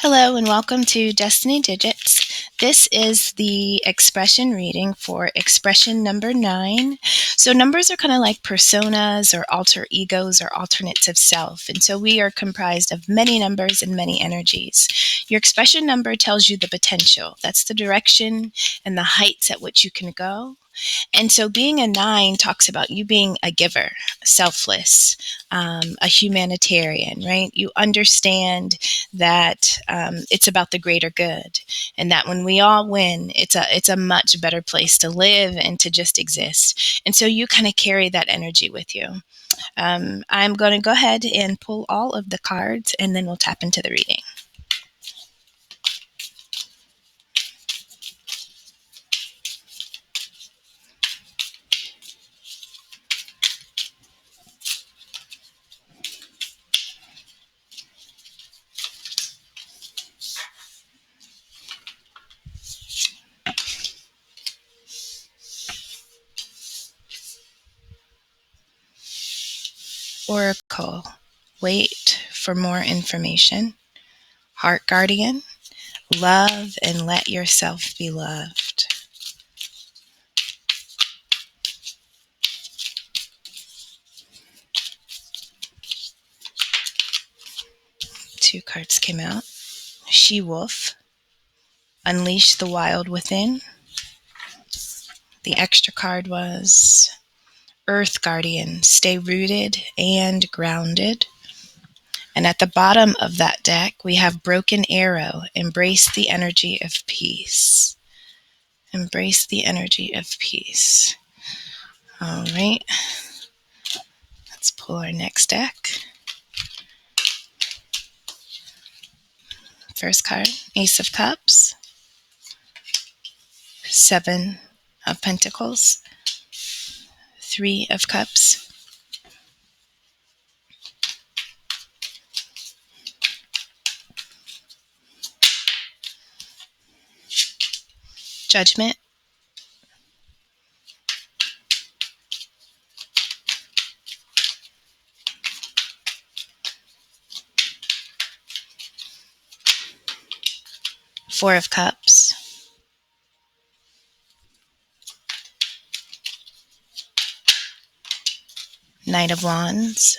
Hello and welcome to Destiny Digits. This is the expression reading for expression number 9. So numbers are kind of like personas or alter egos or alternates of self. And so we are comprised of many numbers and many energies. Your expression number tells you the potential. That's the direction and the heights at which you can go. And so being a 9 talks about you being a giver, selfless, a humanitarian, right? You understand that it's about the greater good, and that when we all win, it's a much better place to live and to just exist. And so you kind of carry that energy with you. I'm going to go ahead and pull all of the cards, and then we'll tap into the reading. Oracle, wait for more information. Heart Guardian, love and let yourself be loved. Two cards came out. She-Wolf, unleash the wild within. The extra card was Earth Guardian, stay rooted and grounded. And at the bottom of that deck, we have Broken Arrow, embrace the energy of peace. Embrace the energy of peace. All right. Let's pull our next deck. First card, Ace of Cups. Seven of Pentacles. Three of Cups. Judgment. Four of Cups. Knight of Wands.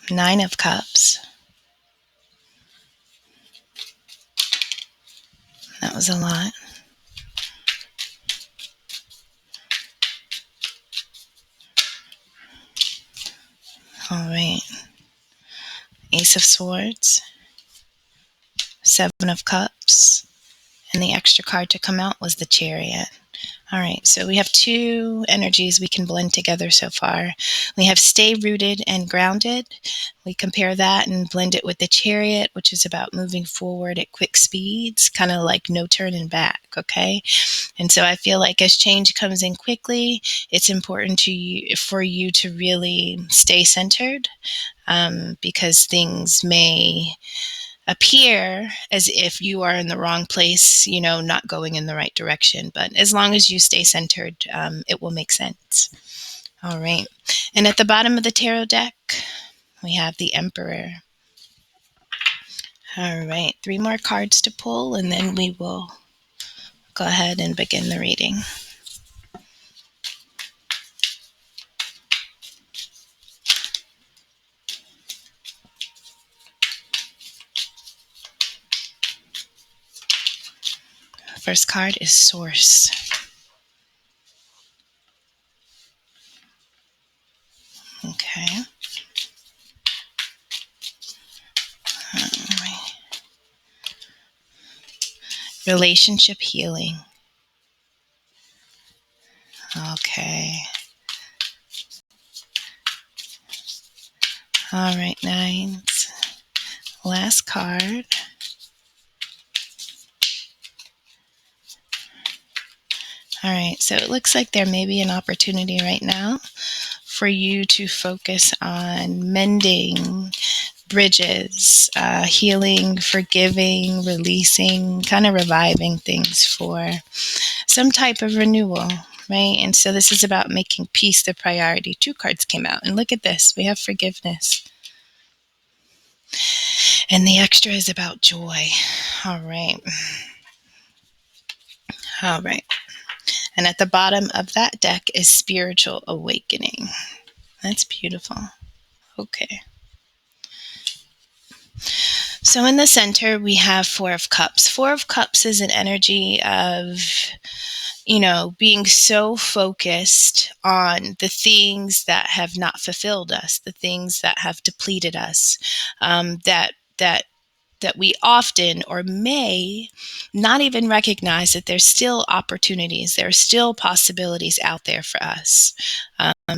Nine of Cups. That was a lot. All right. Ace of Swords. Seven of Cups. And the extra card to come out was the Chariot. All right, so we have two energies we can blend together so far. We have stay rooted and grounded. We compare that and blend it with the Chariot, which is about moving forward at quick speeds, kind of like no turning back, okay? And so I feel like as change comes in quickly, it's important for you to really stay centered, because things may appear as if you are in the wrong place, not going in the right direction. But as long as you stay centered, it will make sense. All right. And at the bottom of the tarot deck, we have the Emperor. All right. 3 more cards to pull, and then we will go ahead and begin the reading. First card is Source. Okay. All right. Relationship healing. Okay. All right, nines. Last card. All right, so it looks like there may be an opportunity right now for you to focus on mending bridges, healing, forgiving, releasing, kind of reviving things for some type of renewal, right? And so this is about making peace the priority. Two cards came out, and look at this. We have forgiveness. And the extra is about joy. All right. All right. And at the bottom of that deck is spiritual awakening. That's beautiful. Okay. So in the center, we have Four of Cups. Four of Cups is an energy of, being so focused on the things that have not fulfilled us, the things that have depleted us, that we often or may not even recognize that there's still opportunities, there are still possibilities out there for us.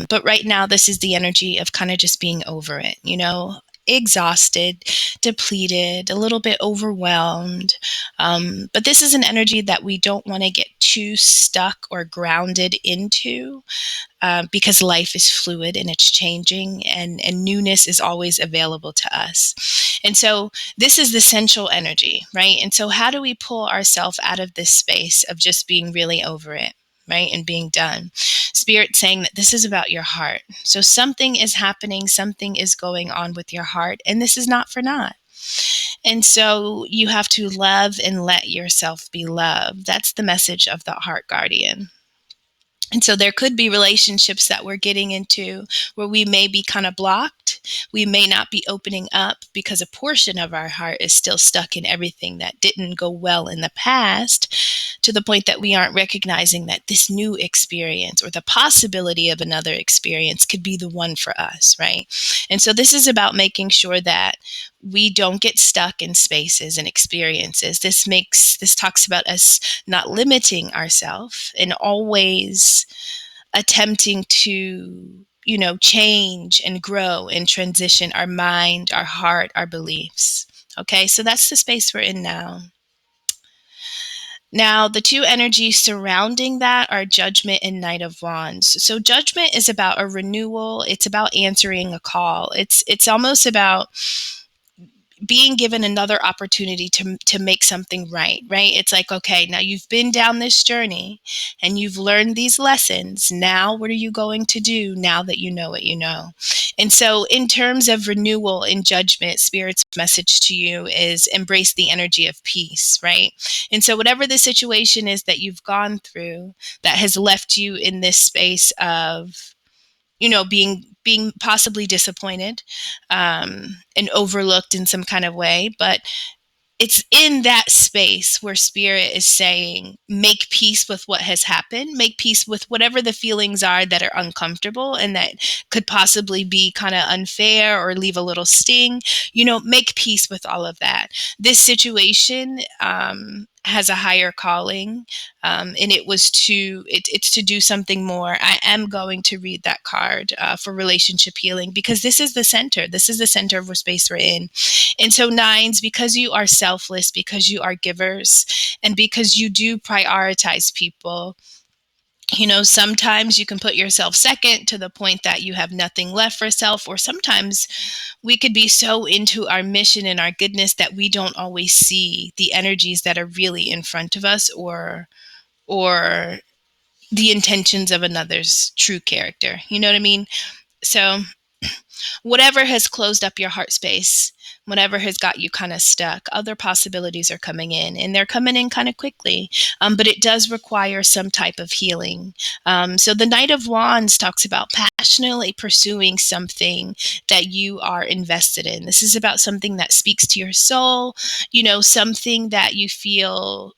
But right now, this is the energy of kind of just being over it, exhausted, depleted, a little bit overwhelmed. But this is an energy that we don't want to get too stuck or grounded into, because life is fluid and it's changing, and newness is always available to us. And so this is the central energy, right? And so how do we pull ourselves out of this space of just being really over it? Right? And being done. Spirit saying that this is about your heart. So something is happening, something is going on with your heart, and this is not for naught. And so you have to love and let yourself be loved. That's the message of the heart guardian. And so there could be relationships that we're getting into where we may be kind of blocked. We may not be opening up because a portion of our heart is still stuck in everything that didn't go well in the past, to the point that we aren't recognizing that this new experience or the possibility of another experience could be the one for us, right? And so this is about making sure that we don't get stuck in spaces and experiences. This talks about us not limiting ourselves and always attempting to, change and grow and transition our mind, our heart, our beliefs. Okay, so that's the space we're in now. Now, the two energies surrounding that are Judgment and Knight of Wands. So Judgment is about a renewal. It's about answering a call. It's almost about being given another opportunity to make something right. It's like, okay, now you've been down this journey and you've learned these lessons. Now what are you going to do now that you know what you know? And so in terms of renewal and judgment, Spirit's message to you is embrace the energy of peace, right? And so whatever the situation is that you've gone through that has left you in this space of, being possibly disappointed, and overlooked in some kind of way, but it's in that space where Spirit is saying, make peace with what has happened, make peace with whatever the feelings are that are uncomfortable and that could possibly be kind of unfair or leave a little sting. Make peace with all of that. This situation has a higher calling, and it's to do something more. I am going to read that card for relationship healing, because this is the center. This is the center of what space we're in. And so nines, because you are selfless, because you are givers, and because you do prioritize people, sometimes you can put yourself second to the point that you have nothing left for self, or sometimes we could be so into our mission and our goodness that we don't always see the energies that are really in front of us, or the intentions of another's true character. You know what I mean? So whatever has closed up your heart space, whatever has got you kind of stuck, other possibilities are coming in, and they're coming in kind of quickly. But it does require some type of healing. So the Knight of Wands talks about passionately pursuing something that you are invested in. This is about something that speaks to your soul, something that you feel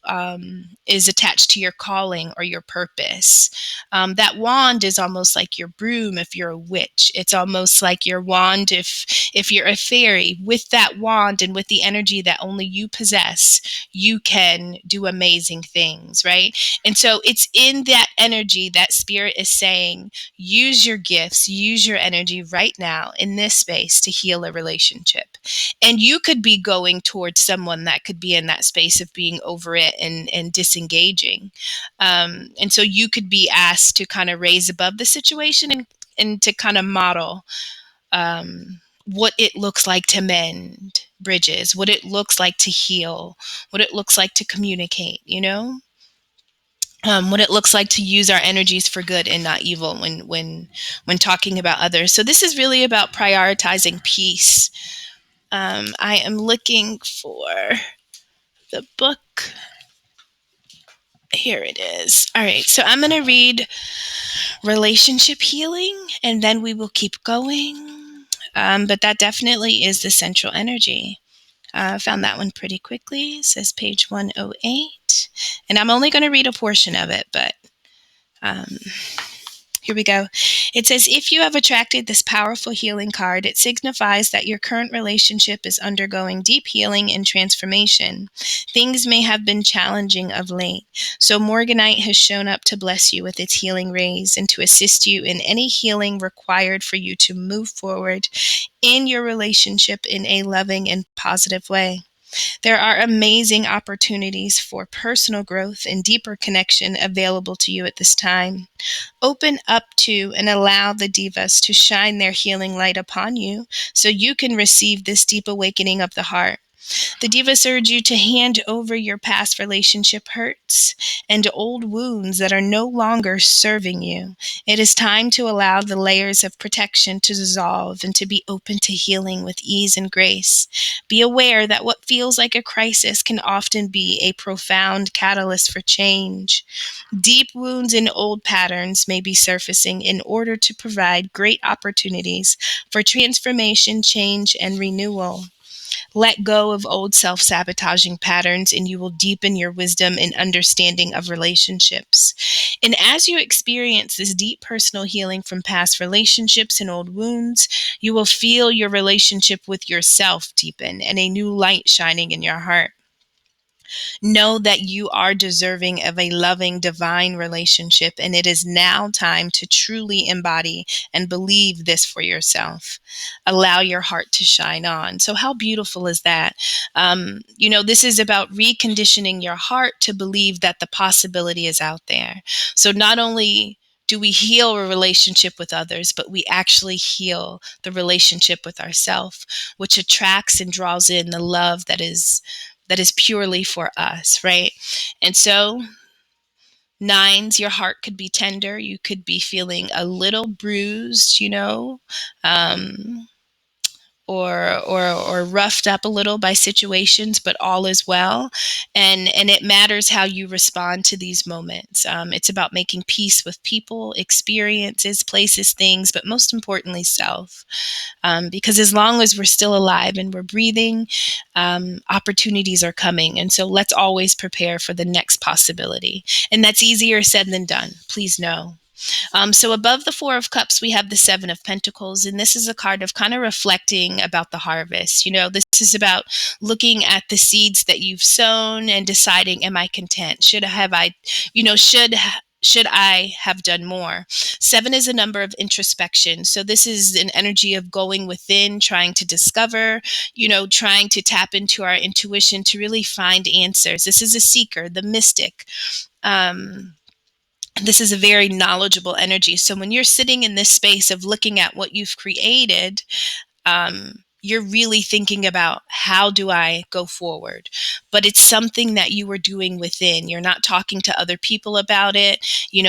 is attached to your calling or your purpose. That wand is almost like your broom if you're a witch. It's almost like your wand if you're a fairy. With that wand and with the energy that only you possess, you can do amazing things, right? And so it's in that energy that Spirit is saying, use your gifts, use your energy right now in this space to heal a relationship. And you could be going towards someone that could be in that space of being over it and disengaging. And so you could be asked to kind of raise above the situation and to kind of model what it looks like to mend bridges, what it looks like to heal, what it looks like to communicate, what it looks like to use our energies for good and not evil when talking about others. So this is really about prioritizing peace. I am looking for the book. Here it is. All right, so I'm going to read relationship healing, and then we will keep going. But that definitely is the central energy. Found that one pretty quickly. It says page 108. And I'm only going to read a portion of it, but um, here we go. It says, if you have attracted this powerful healing card, it signifies that your current relationship is undergoing deep healing and transformation. Things may have been challenging of late, so Morganite has shown up to bless you with its healing rays and to assist you in any healing required for you to move forward in your relationship in a loving and positive way. There are amazing opportunities for personal growth and deeper connection available to you at this time. Open up to and allow the divas to shine their healing light upon you so you can receive this deep awakening of the heart. The divas urge you to hand over your past relationship hurts and old wounds that are no longer serving you. It is time to allow the layers of protection to dissolve and to be open to healing with ease and grace. Be aware that what feels like a crisis can often be a profound catalyst for change. Deep wounds and old patterns may be surfacing in order to provide great opportunities for transformation, change, and renewal. Let go of old self-sabotaging patterns and you will deepen your wisdom and understanding of relationships. And as you experience this deep personal healing from past relationships and old wounds, you will feel your relationship with yourself deepen and a new light shining in your heart. Know that you are deserving of a loving, divine relationship, and it is now time to truly embody and believe this for yourself. Allow your heart to shine on. So, how beautiful is that? This is about reconditioning your heart to believe that the possibility is out there. So, not only do we heal a relationship with others, but we actually heal the relationship with ourselves, which attracts and draws in the love that is purely for us, right? And so, nines, your heart could be tender. You could be feeling a little bruised, um, or roughed up a little by situations, but all is well. And it matters how you respond to these moments. It's about making peace with people, experiences, places, things, but most importantly, self. Because as long as we're still alive and we're breathing, opportunities are coming. And so let's always prepare for the next possibility. And that's easier said than done. Please know. So above the Four of Cups, we have the Seven of Pentacles, and this is a card of kind of reflecting about the harvest. This is about looking at the seeds that you've sown and deciding, am I content? Should I have done more? Seven is a number of introspection. So this is an energy of going within, trying to discover, trying to tap into our intuition to really find answers. This is a seeker, the mystic. This is a very knowledgeable energy. So when you're sitting in this space of looking at what you've created, you're really thinking about, how do I go forward? But it's something that you are doing within. You're not talking to other people about it.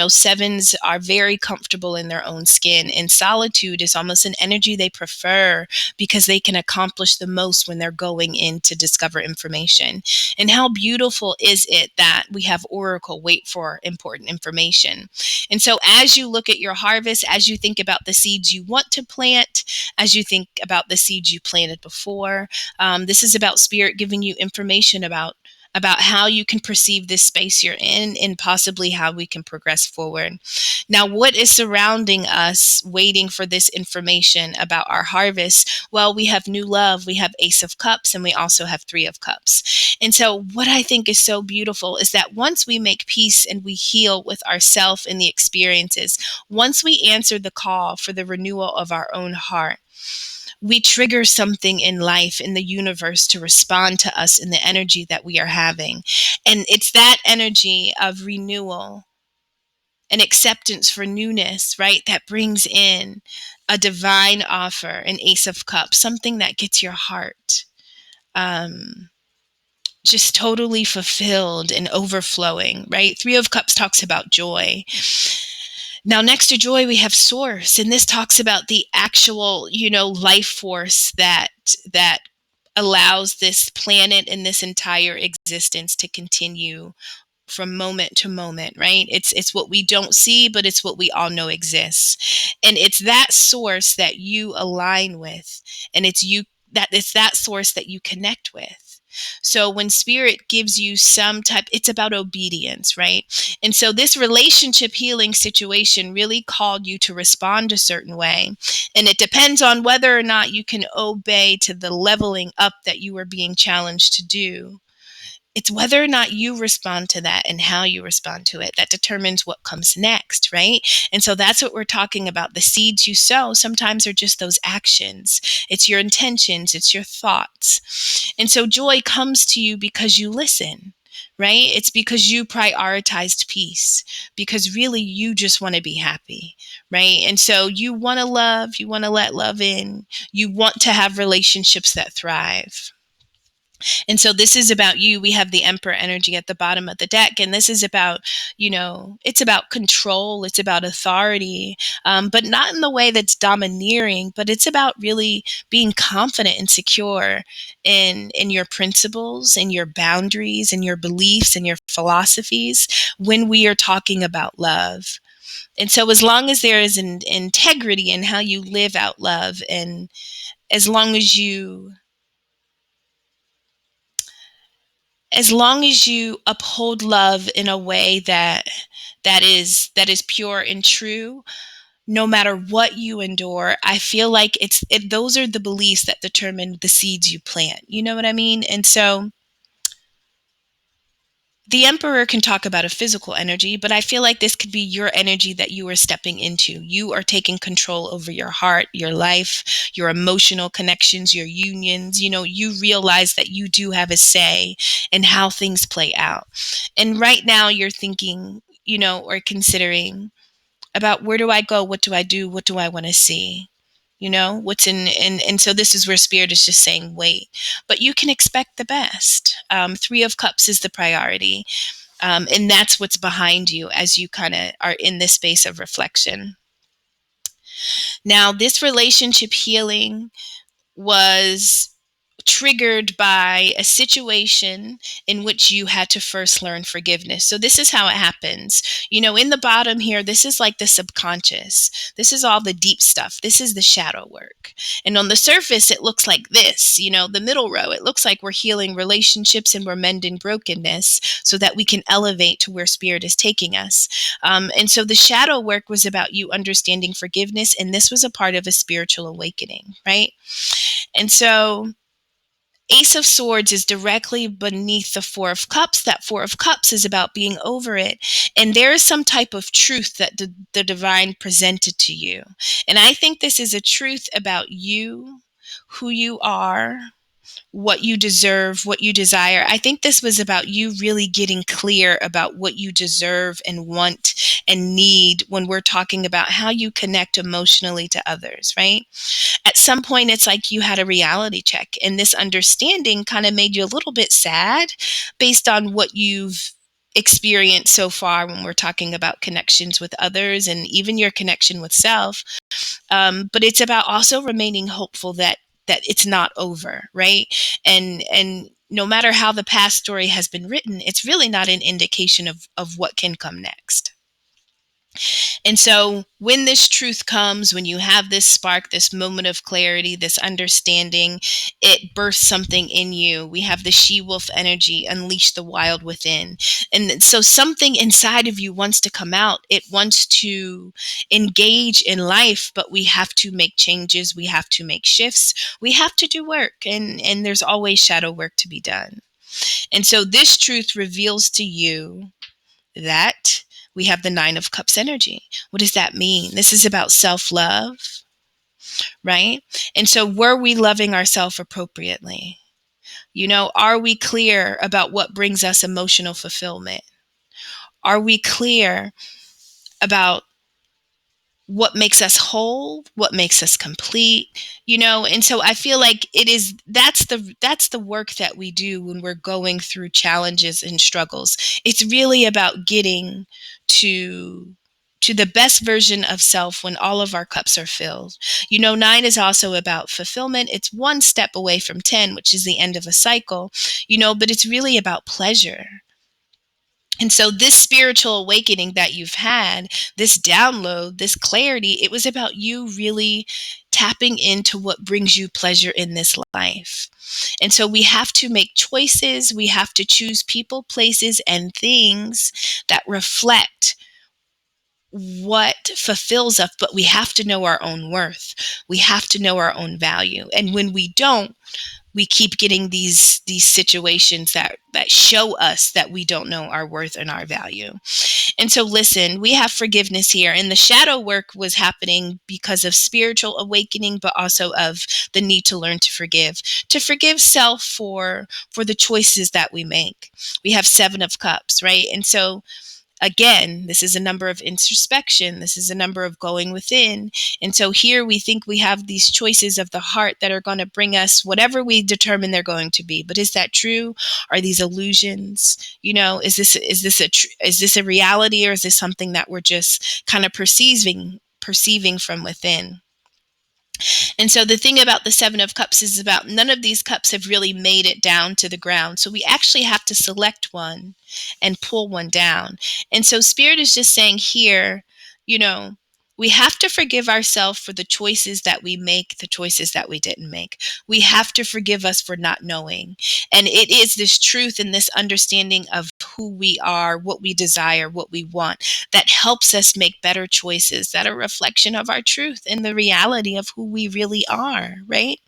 Sevens are very comfortable in their own skin, and solitude is almost an energy they prefer because they can accomplish the most when they're going in to discover information. And how beautiful is it that we have Oracle wait for important information. And so as you look at your harvest, as you think about the seeds you want to plant, as you think about the seeds you planted before, this is about spirit giving you information about how you can perceive this space you're in and possibly how we can progress forward. Now, what is surrounding us waiting for this information about our harvest? Well, we have new love, we have Ace of Cups, and we also have Three of Cups. And so what I think is so beautiful is that once we make peace and we heal with ourself and the experiences, once we answer the call for the renewal of our own heart, we trigger something in life, in the universe, to respond to us in the energy that we are having. And it's that energy of renewal and acceptance for newness, right, that brings in a divine offer, an Ace of Cups, something that gets your heart just totally fulfilled and overflowing, right? Three of Cups talks about joy. Now, next to joy, we have Source, and this talks about the actual, life force that allows this planet and this entire existence to continue from moment to moment, right? It's what we don't see, but it's what we all know exists. And it's that source that you align with, and it's that source that you connect with. So when spirit gives you it's about obedience, right? And so this relationship healing situation really called you to respond a certain way. And it depends on whether or not you can obey to the leveling up that you are being challenged to do. It's whether or not you respond to that and how you respond to it that determines what comes next, right? And so that's what we're talking about. The seeds you sow sometimes are just those actions. It's your intentions, it's your thoughts. And so joy comes to you because you listen, right? It's because you prioritized peace, because really you just want to be happy, right? And so you want to love, you want to let love in, you want to have relationships that thrive. And so this is about you. We have the Emperor energy at the bottom of the deck. And this is about, it's about control. It's about authority, but not in the way that's domineering, but it's about really being confident and secure in your principles and your boundaries and your beliefs and your philosophies when we are talking about love. And so as long as there is an integrity in how you live out love, and as long as you uphold love in a way that is pure and true, no matter what you endure, I feel like those are the beliefs that determine the seeds you plant. You know what I mean? And so the Emperor can talk about a physical energy, but I feel like this could be your energy that you are stepping into. You are taking control over your heart, your life, your emotional connections, your unions. You realize that you do have a say in how things play out. And right now you're thinking, or considering about, where do I go? What do I do? What do I want to see? What's in, and so this is where spirit is just saying, wait, but you can expect the best. Three of Cups is the priority. And that's what's behind you as you kind of are in this space of reflection. Now, this relationship healing was triggered by a situation in which you had to first learn forgiveness. So this is how it happens. In the bottom here, this is like the subconscious. This is all the deep stuff. This is the shadow work. And on the surface, it looks like this. The middle row, it looks like we're healing relationships and we're mending brokenness so that we can elevate to where spirit is taking us. And so the shadow work was about you understanding forgiveness, and this was a part of a spiritual awakening, right? And so Ace of Swords is directly beneath the Four of Cups. That Four of Cups is about being over it. And there is some type of truth that the divine presented to you. And I think this is a truth about you, who you are, what you deserve, what you desire. I think this was about you really getting clear about what you deserve and want and need when we're talking about how you connect emotionally to others, right? At some point, it's like you had a reality check, and this understanding kind of made you a little bit sad based on what you've experienced so far when we're talking about connections with others and even your connection with self. But it's about also remaining hopeful that it's not over, right? And no matter how the past story has been written, it's really not an indication of what can come next. And so when this truth comes, when you have this spark, this moment of clarity, this understanding, it bursts something in you. We have the she-wolf energy, unleash the wild within. And so something inside of you wants to come out. It wants to engage in life, but we have to make changes. We have to make shifts. We have to do work. And there's always shadow work to be done. And so this truth reveals to you that we have the Nine of Cups energy. What does that mean? This is about self-love, right? And so were we loving ourselves appropriately? Are we clear about what brings us emotional fulfillment? Are we clear about what makes us whole, what makes us complete, and so I feel like that's the work that we do when we're going through challenges and struggles. It's really about getting to the best version of self when all of our cups are filled. 9 is also about fulfillment. It's one step away from 10, which is the end of a cycle, but it's really about pleasure. And so this spiritual awakening that you've had, this download, this clarity, it was about you really tapping into what brings you pleasure in this life. And so we have to make choices. We have to choose people, places, and things that reflect what fulfills us, but we have to know our own worth. We have to know our own value. And when we don't, we keep getting these situations that show us that we don't know our worth and our value. And so listen, we have forgiveness here, and the shadow work was happening because of spiritual awakening, but also of the need to learn to forgive self for the choices that we make. We have 7 of cups, right? And so again, this is a number of introspection. This is a number of going within. And so here we think we have these choices of the heart that are going to bring us whatever we determine they're going to be. But is that true? Are these illusions? Is this a reality, or is this something that we're just kind of perceiving from within? And so the thing about the 7 of cups is about none of these cups have really made it down to the ground. So we actually have to select one and pull one down. And so Spirit is just saying here, you know, we have to forgive ourselves for the choices that we make, the choices that we didn't make. We have to forgive us for not knowing. And it is this truth and this understanding of who we are, what we desire, what we want, that helps us make better choices that are a reflection of our truth and the reality of who we really are, right?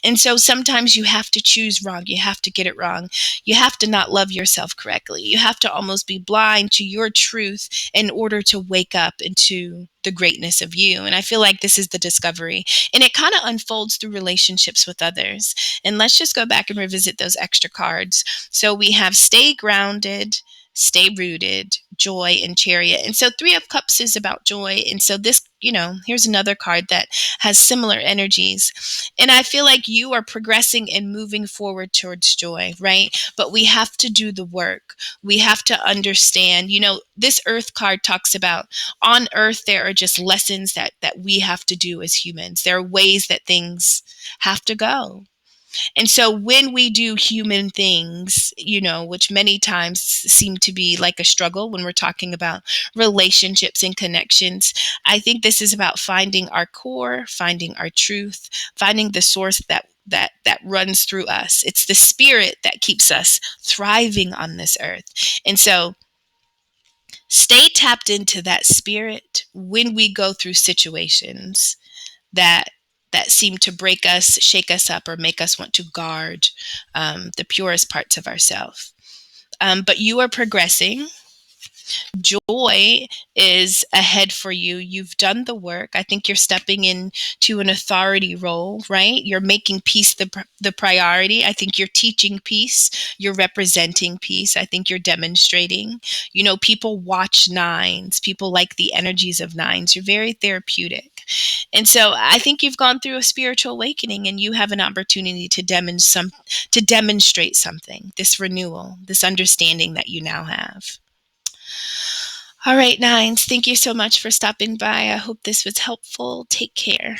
And so sometimes you have to choose wrong. You have to get it wrong. You have to not love yourself correctly. You have to almost be blind to your truth in order to wake up into the greatness of you. And I feel like this is the discovery. And it kind of unfolds through relationships with others. And let's just go back and revisit those extra cards. So we have stay grounded, stay rooted, joy, and chariot. And so 3 of cups is about joy. And so this, here's another card that has similar energies. And I feel like you are progressing and moving forward towards joy, right? But we have to do the work. We have to understand, this earth card talks about on earth, there are just lessons that we have to do as humans. There are ways that things have to go. And so when we do human things, which many times seem to be like a struggle when we're talking about relationships and connections, I think this is about finding our core, finding our truth, finding the source that runs through us. It's the spirit that keeps us thriving on this earth. And so stay tapped into that spirit when we go through situations that seem to break us, shake us up, or make us want to guard the purest parts of ourselves. But you are progressing. Joy is ahead for you. You've done the work. I think you're stepping into an authority role, right? You're making peace the priority. I think you're teaching peace. You're representing peace. I think you're demonstrating. People watch 9s. People like the energies of 9s. You're very therapeutic. And so I think you've gone through a spiritual awakening, and you have an opportunity to demonstrate something, this renewal, this understanding that you now have. All right, 9s, thank you so much for stopping by. I hope this was helpful. Take care.